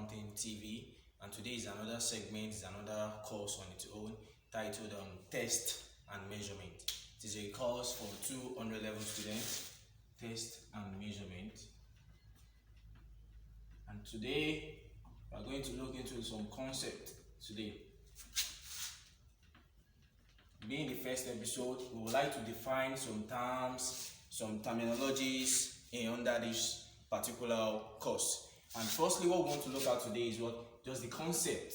Accounting TV, and today is another segment, is another course on its own titled Test and Measurement. It is a course for 200 level students, Test and Measurement. And today we are going to look into some concept today. Being the first episode, we would like to define some terms, some terminologies under this particular course. And firstly, what we want to look at today is just the concept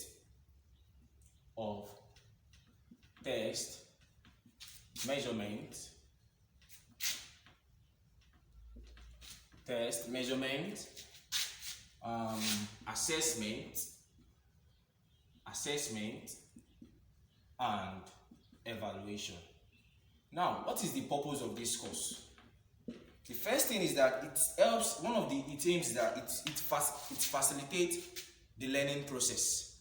of test, measurement, assessment, and evaluation. Now, what is the purpose of this course? The first thing is that it helps, one of its aims is that it facilitates the learning process.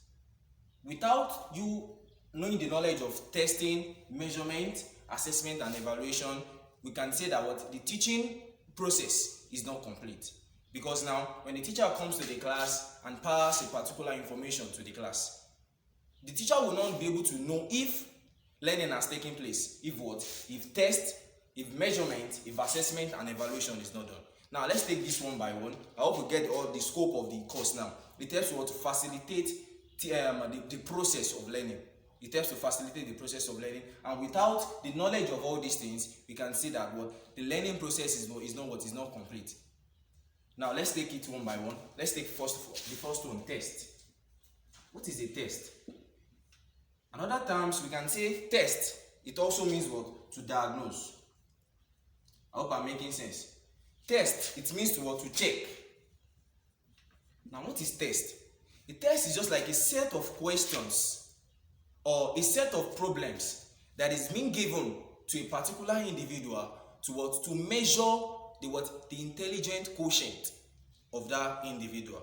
Without you knowing the knowledge of testing, measurement, assessment, and evaluation, we can say that the teaching process is not complete. Because now, when the teacher comes to the class and passes a particular information to the class, the teacher will not be able to know if learning has taken place, if test, if measurement, if assessment and evaluation is not done. Now let's take this one by one. I hope we get all the scope of the course now. It helps to facilitate the process of learning. It helps to facilitate the process of learning, and without the knowledge of all these things, we can see that the learning process is not complete. Now let's take it one by one. Let's take the first one, test. What is a test? Another terms we can say test. It also means to diagnose. I hope I'm making sense. Test, it means to check. Now what is test? A test is just like a set of questions or a set of problems that is being given to a particular individual to measure the intelligent quotient of that individual.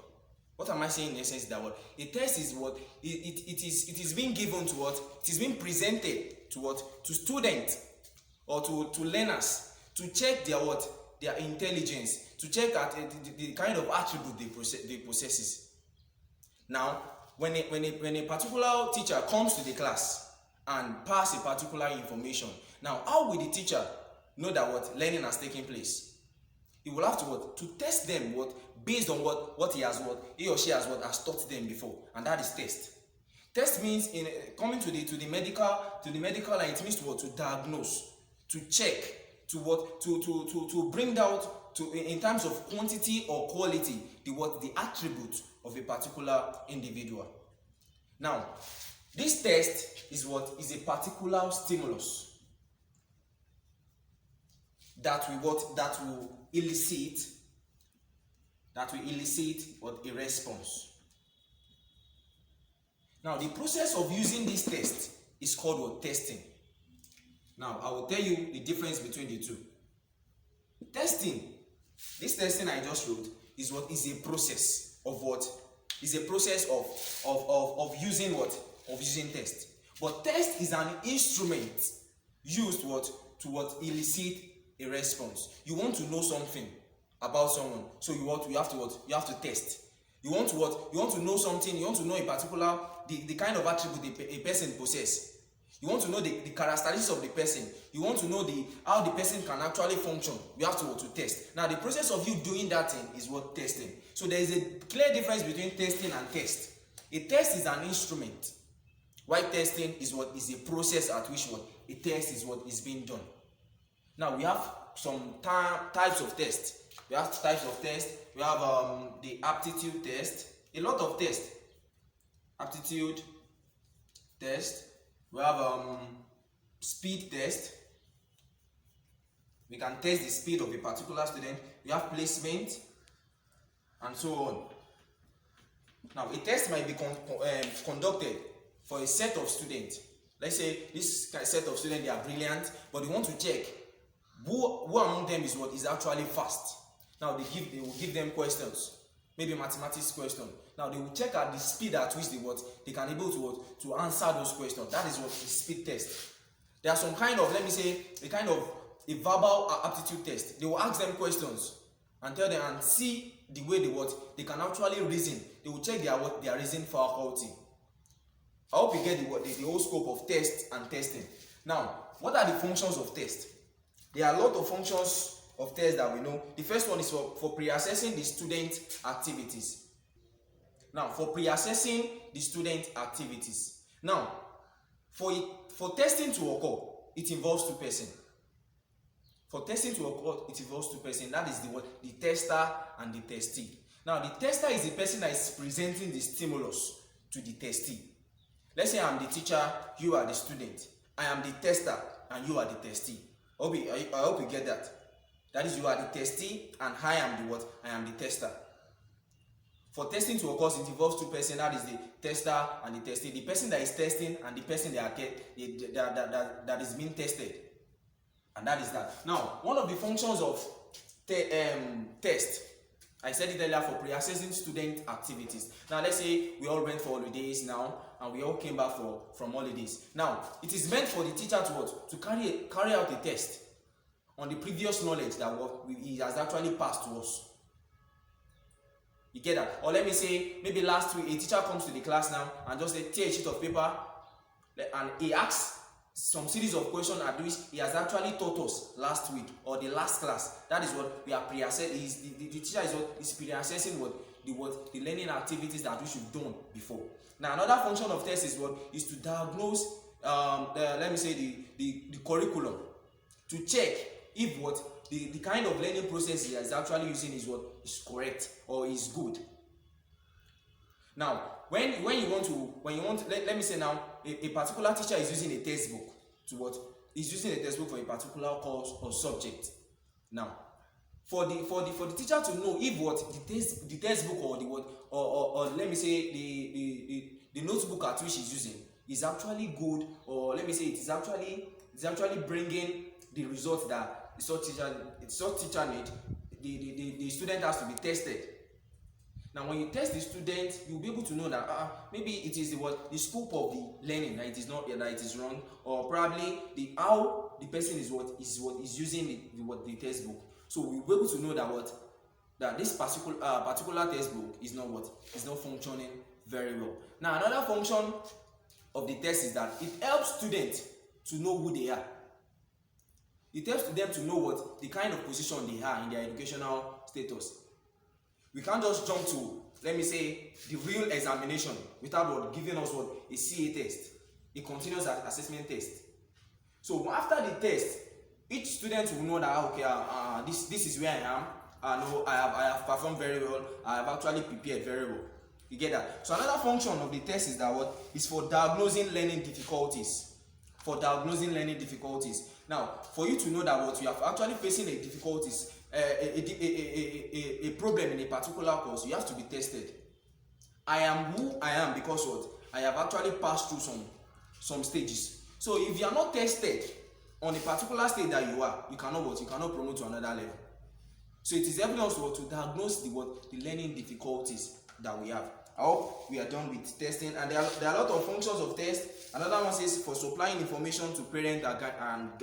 What am I saying in essence? That a test is it is being given to it is being presented to students or to learners to check their intelligence, to check at the kind of attribute they possesses. Now, when a particular teacher comes to the class and pass a particular information, now how will the teacher know that learning has taken place? He will have to test them based on what he or she has taught them before, and that is test. Test means, in coming to the medical line, it means to diagnose, to check, to bring out in terms of quantity or quality the attribute of a particular individual. Now, this test is a particular stimulus that will elicit a response. Now, the process of using this test is called testing. Now, I will tell you the difference between the two. Testing, this testing I just wrote, is a process of using test. But test is an instrument used to elicit a response. You want to know something about someone, so you have to test. You want to know something, you want to know a particular the kind of attribute a person possesses. You want to know the characteristics of the person. You want to know how the person can actually function. You have to test. Now, the process of you doing that thing is testing. So there is a clear difference between testing and test. A test is an instrument, while testing is a process at which a test is being done. Now, we have some types of tests. We have the aptitude test. A lot of tests. Aptitude test. We have speed test. We can test the speed of a particular student. We have placement, and so on. Now, a test might be conducted for a set of students. Let's say this set of students, they are brilliant, but they want to check who among them is actually fast. Now, they will give them questions, maybe mathematics question. Now, they will check at the speed at which they can able to answer those questions. That is the speed test. There are some kind of, a verbal aptitude test. They will ask them questions and tell them and see the way they can actually reason. They will check their reason faculty. I hope you get the whole scope of test and testing. Now, what are the functions of test? There are a lot of functions of test that we know. The first one is for pre-assessing the student activities. Now, for pre-assessing the student activities. Now, for testing to occur, it involves two persons. For testing to occur, it involves two persons. That is the tester and the testee. Now, the tester is the person that is presenting the stimulus to the testee. Let's say I'm the teacher, you are the student. I am the tester, and you are the testee. I hope you get that. That is, you are the testee, and I am the what? I am the tester. For testing to occur, it involves two persons. That is the tester and the testee. The person that is testing and the person that is being tested. And that is that. Now, one of the functions of test, I said it earlier, for pre-assessing student activities. Now, let's say we all went for holidays now, and we all came back from holidays. Now, it is meant for the teacher to carry out a test on the previous knowledge that he has actually passed to us. You get that? Or let me say, maybe last week a teacher comes to the class now and just tear a sheet of paper, and he asks some series of questions at which he has actually taught us last week or the last class. That is what we are pre-assessing. The teacher is pre-assessing the learning activities that we should have done before. Now, another function of test is to diagnose let me say the curriculum, to check if the kind of learning process he is actually using is correct or is good. Now, when you want let me say now a particular teacher is using a textbook is using a textbook for a particular course or subject. Now, for the teacher to know if the textbook or let me say the notebook at which he's using is actually good, or let me say it's actually bringing the results that the sort teacher need, the student has to be tested. Now, when you test the student, you'll be able to know that maybe it is the scope of the learning that it is not, that it is wrong, or probably how the person is using the textbook. So we'll be able to know that this particular textbook is not functioning very well. Now, another function of the test is that it helps students to know who they are. It helps them to know the kind of position they are in their educational status. We can't just jump to, let me say, the real examination without giving us a CA test, a continuous assessment test. So after the test, each student will know that this is where I am. I know I have performed very well. I have actually prepared very well. You get that? So another function of the test is is for diagnosing learning difficulties. Now, for you to know that you are actually facing a difficulties, a problem in a particular course, you have to be tested. I am who I am because I have actually passed through some stages. So if you are not tested on a particular stage that you cannot promote to another level. So it is helping us to diagnose the learning difficulties that we have. I hope we are done with testing, and there are a lot of functions of test. Another one says for supplying information to parents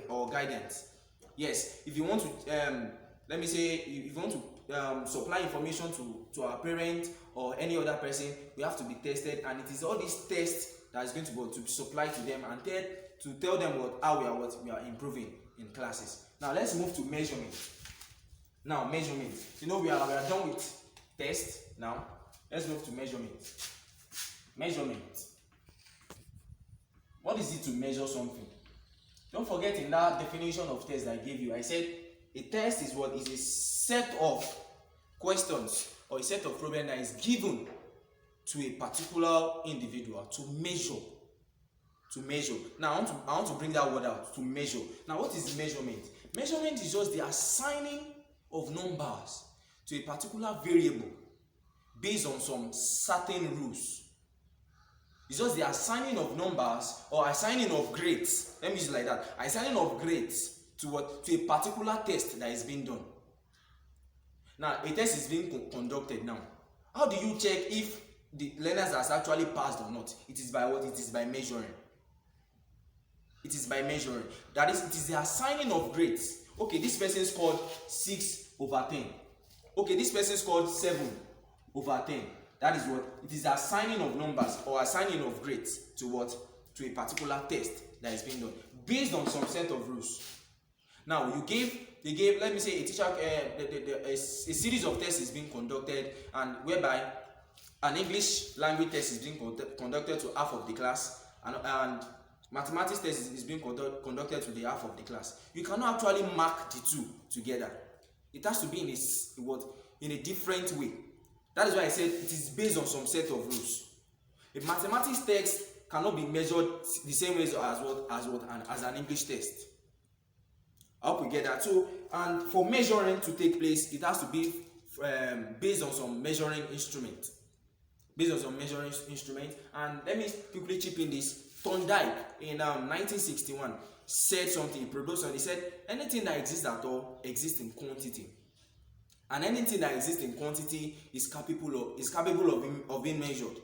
or guidance. Yes, if you want to let me say, if you want to supply information to our parent or any other person, we have to be tested, and it is all these tests that is going to be supplied to them and to tell them how we are improving in classes. Now let's move to measurement. Now measurement. We are done with test. Now let's move to measurement. Measurement. What is it to measure something? Don't forget, in that definition of test I gave you, I said a test is a set of questions or a set of problems that is given to a particular individual to measure. Now I want to bring that word out, to measure. Now, what is measurement? Measurement is just the assigning of numbers to a particular variable based on some certain rules. It's just the assigning of numbers or assigning of grades. Let me use it like that. Assigning of grades to a particular test that is being done. Now, a test is being conducted now. How do you check if the learners has actually passed or not? It is by what? It is by measuring. It is by measuring. That is, it is the assigning of grades. Okay, this person scored 6/10. Okay, this person scored 7/10. That is what it is, assigning of numbers or assigning of grades to what? To a particular test that is being done based on some set of rules. Now they gave, let me say, a teacher, a series of tests is being conducted, and whereby an English language test is being conducted to half of the class, and mathematics test is being conducted to the half of the class. You cannot actually mark the two together. It has to be in a different way. That is why I said it is based on some set of rules. A mathematics text cannot be measured the same way as an English test. I hope we get that. So, and for measuring to take place, it has to be based on some measuring instrument. And let me quickly chip in this. Thorndike in 1961 said something. He proposed something. He said anything that exists at all exists in quantity, and anything that exists in quantity is capable of being measured.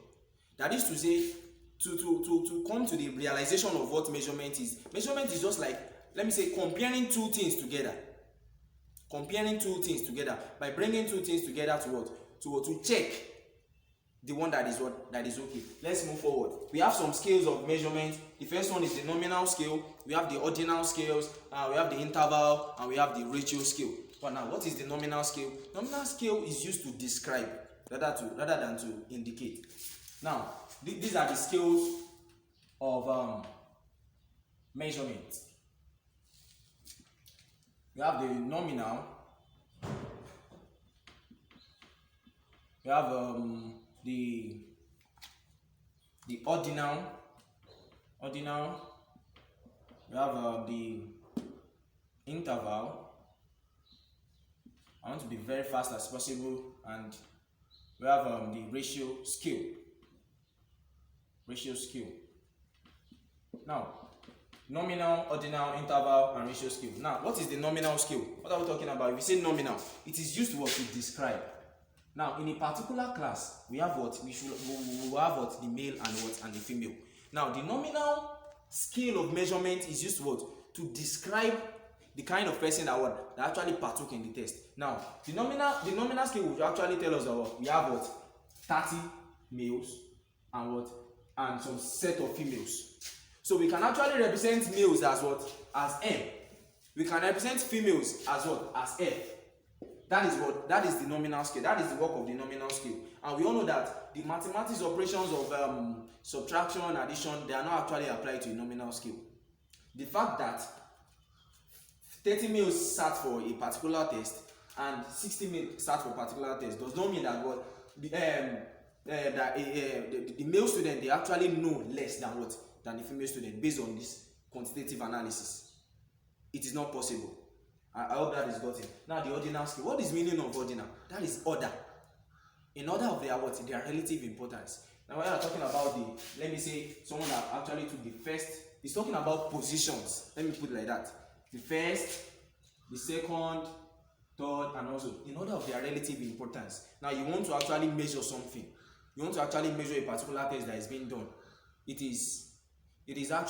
That is to say, to come to the realization of what measurement is. Measurement is just like, let me say, comparing two things together. By bringing two things together to check the one that is okay. Let's move forward. We have some scales of measurement. The first one is the nominal scale. We have the ordinal scales. We have the interval, and we have the ratio scale. But now, what is the nominal scale? Nominal scale is used to describe rather than to indicate. Now, these are the scales of measurement. We have the nominal. We have the ordinal. We have the interval. I want to be very fast as possible, and we have the ratio scale. Now, nominal, ordinal, interval, and ratio scale. Now, what is the nominal scale? What are we talking about? If we say nominal, it is used to describe. Now, in a particular class, we have the male and the female. Now, the nominal scale of measurement is used to describe the kind of person that actually partook in the test. Now, the nominal scale will actually tell us that we have 30 males and some set of females. So we can actually represent males as M. We can represent females as F. That is the nominal scale. That is the work of the nominal scale. And we all know that the mathematics operations of subtraction, addition, they are not actually applied to a nominal scale. The fact that 30 males sat for a particular test and 60 males sat for a particular test does not mean that the male student, they actually know less than the female student based on this quantitative analysis. It is not possible. I hope that is gotten. Now, the ordinal scale. What is meaning of ordinal? That is order. In order of their relative importance. Now, when we are talking about let me say, someone that actually took the first, it's talking about positions. Let me put it like that. The first, the second, third, and also in order of their relative importance. Now, you want to actually measure something. You want to actually measure a particular test that is being done. This is how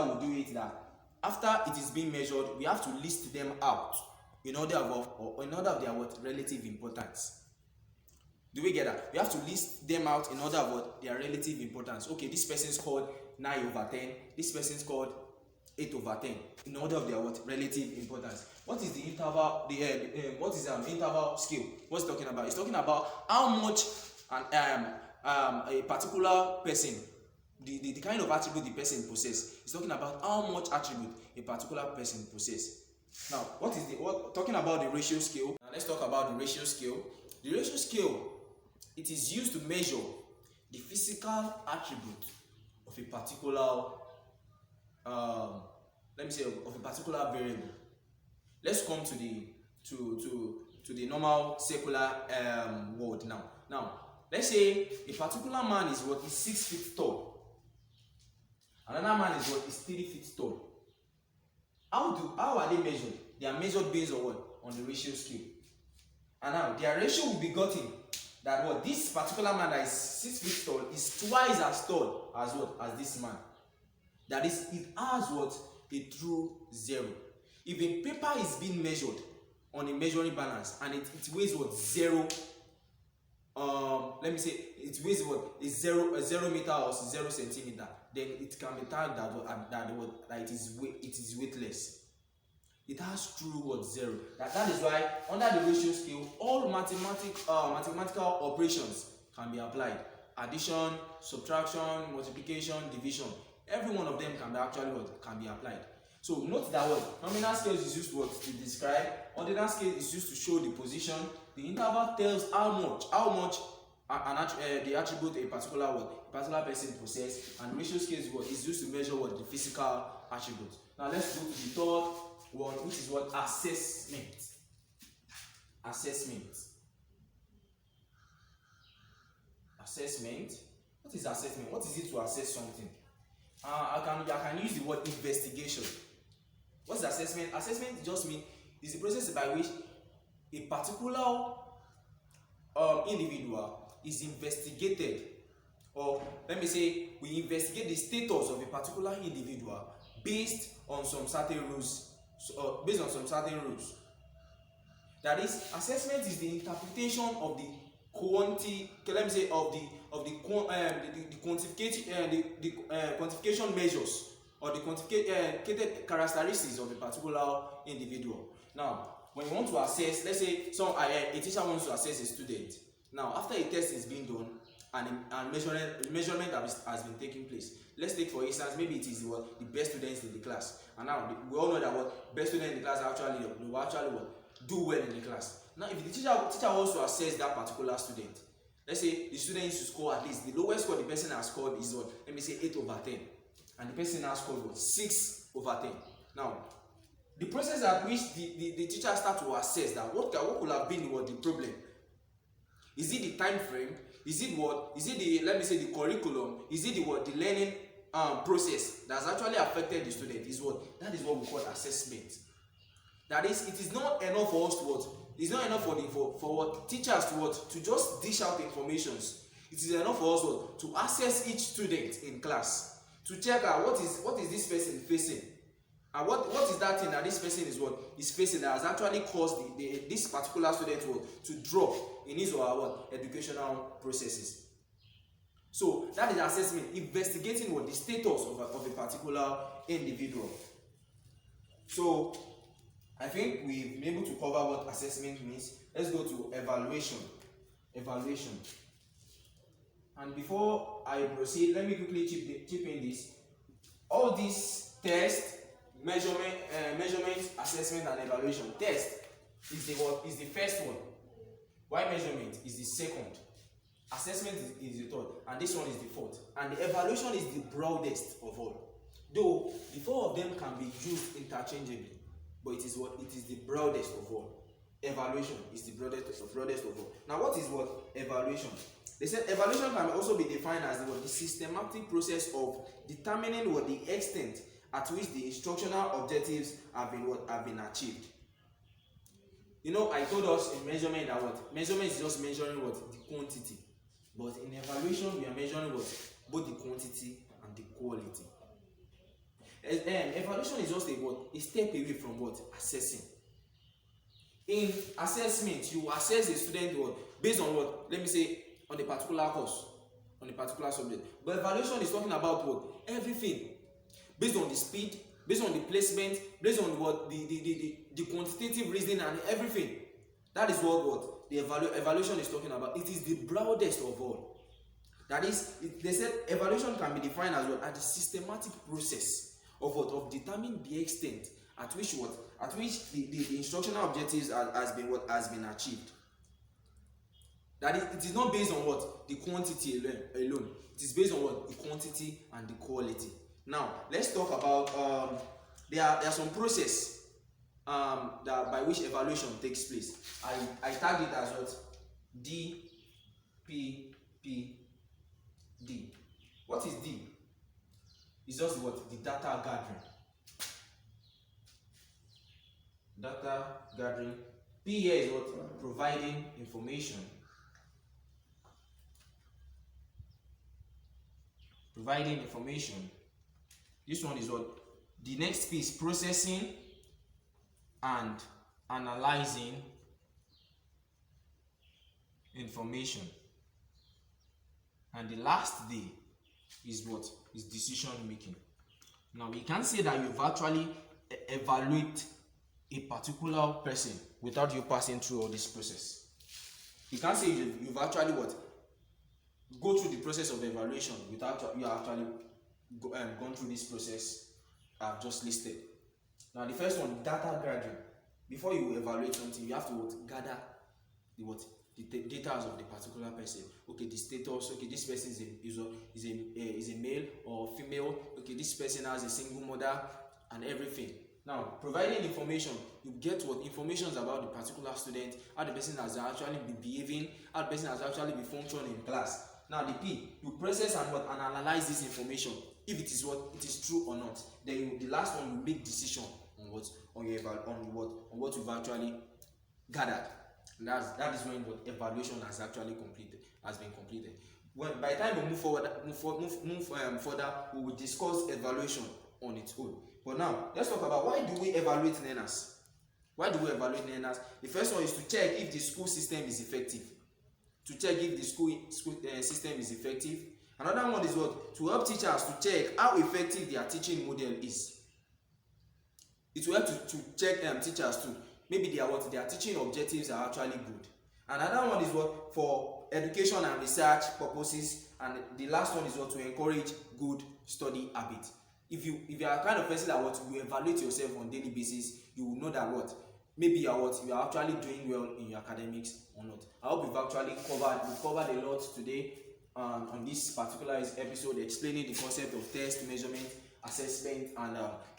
we do it, that after it is being measured, we have to list them out in order of their relative importance. Do we get that? We have to list them out in order of their relative importance. Okay, this person scored 9/10. This person scored 8/10 in order of their relative importance. What is the interval? What is interval scale? What's it talking about? It's talking about how much a particular person, the kind of attribute the person possesses. It's talking about how much attribute a particular person possesses. Now, talking about the ratio scale? Now, let's talk about the ratio scale. The ratio scale, it is used to measure the physical attribute of a particular, of a particular variable. Let's come to the normal circular world now. Now, let's say a particular man is 6 feet tall. Another man is 3 feet tall. How are they measured? They are measured based on on the ratio scale. And now their ratio will be gotten that this particular man that is 6 feet tall is twice as tall as this man. That is, it has a true zero. If a paper is being measured on a measuring balance, and it weighs what, 0, let me say it weighs what, is 0 meter or 0 centimeter, then it can be tagged that it is weightless. It has true what, 0. That is why under the ratio scale, all mathematical operations can be applied. Addition, subtraction, multiplication, division. Every one of them can be can be applied. So note that what nominal scale is used to describe. Ordinal scale is used to show the position. The interval tells how much the attribute a particular person possess, and ratio scale is used to measure the physical attribute. Now let's go to the third one, which is assessment. Assessment. What is assessment? What is it to assess something? I can use the word investigation. What's assessment? Assessment just means is the process by which a particular individual is investigated, or let me say we investigate the status of a particular individual based on some certain rules. That is, assessment is the interpretation of the quantification measures or the quantificated characteristics of a particular individual. Now, when you want to assess, let's say a teacher wants to assess a student. Now, after a test is being done and measurement has been taking place, let's take for instance, maybe it is the best students in the class, and now we all know that best students in the class will do well in the class. Now, if the teacher wants to assess that particular student, let's say the student needs to score at least the lowest score the person has scored is let me say 8/10, and the person has scored 6/10. Now, the process at which the teacher starts to assess that what could have been the problem. Is it the time frame? Is it the, let me say, the curriculum? Is it the learning process that has actually affected the student? That is what we call assessment. That is, it is not enough for us it's not enough for teachers to just dish out informations. It is enough for us to assess each student in class, to check out what is this person facing, and what is that thing that this person is facing that has actually caused this particular student to drop in his or her educational processes. So that is assessment, investigating the status of a particular individual. So I think we've been able to cover what assessment means. Let's go to evaluation. And before I proceed, let me quickly chip in this. All these tests, measurement, assessment, and evaluation. Test is the first one. While measurement is the second. Assessment is the third, and this one is the fourth. And the evaluation is the broadest of all. Though the four of them can be used interchangeably, but it is the broadest of all. Evaluation is the broadest of all. Now, what is evaluation? They said evaluation can also be defined as the systematic process of determining the extent at which the instructional objectives have been achieved. I told us in measurement that measurement is just measuring the quantity, but in evaluation we are measuring both the quantity and the quality. Evaluation is just a step away from assessing. In assessment, you assess a student based on let me say, on a particular course, on a particular subject. But evaluation is talking about everything, based on the speed, based on the placement, based on the quantitative reasoning and everything. That is what the evaluation is talking about. It is the broadest of all. That is, they said evaluation can be defined as as the systematic process of determining the extent at which the instructional objectives has been achieved. That is, it is not based on the quantity alone. It is based on the quantity and the quality. Now, let's talk about there are some process that by which evaluation takes place. I tag it as D, P, P, D. What is D? It's just the data gathering. Data gathering. P here is providing information. Providing information. This one is the next piece, processing and analyzing information. And the last D is what? Is decision making. Now we can't say that you've actually evaluate a particular person without you passing through all this process. You can't say you've actually what? Go through the process of evaluation without you actually gone through this process I've just listed. Now the first one, data gathering. Before you evaluate something, you have to what? Gather the data of the particular person. Okay, the status. Okay, this person is a male or female. Okay, this person has a single mother and everything. Now, providing information, you get what information about the particular student, how the person has actually been behaving, how the person has actually been functioning in class. Now, the P, you process and analyze this information. If it is true or not. Then the last one, you make decision on what you've actually gathered. And that is when the evaluation has been completed. By the time we move further, we will discuss evaluation on its own. But now, let's talk about why do we evaluate learners? Why do we evaluate learners? The first one is to check if the school system is effective. To check if the school system is effective. Another one is what? To help teachers to check how effective their teaching model is. It will help to check teachers too. Maybe their teaching objectives are actually good. Another one is what? For education and research purposes. And the last one is what? To encourage good study habits. If you are kind of person that you evaluate yourself on daily basis, you will know that maybe you are actually doing well in your academics or not. I hope we've covered a lot today on this particular episode, explaining the concept of test, measurement, assessment, and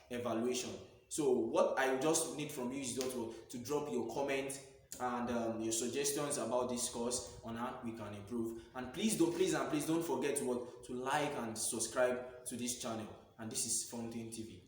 evaluation. So what I just need from you is just to drop your comment and your suggestions about this course on how we can improve. And please don't forget to like and subscribe to this channel. And this is Fountain TV.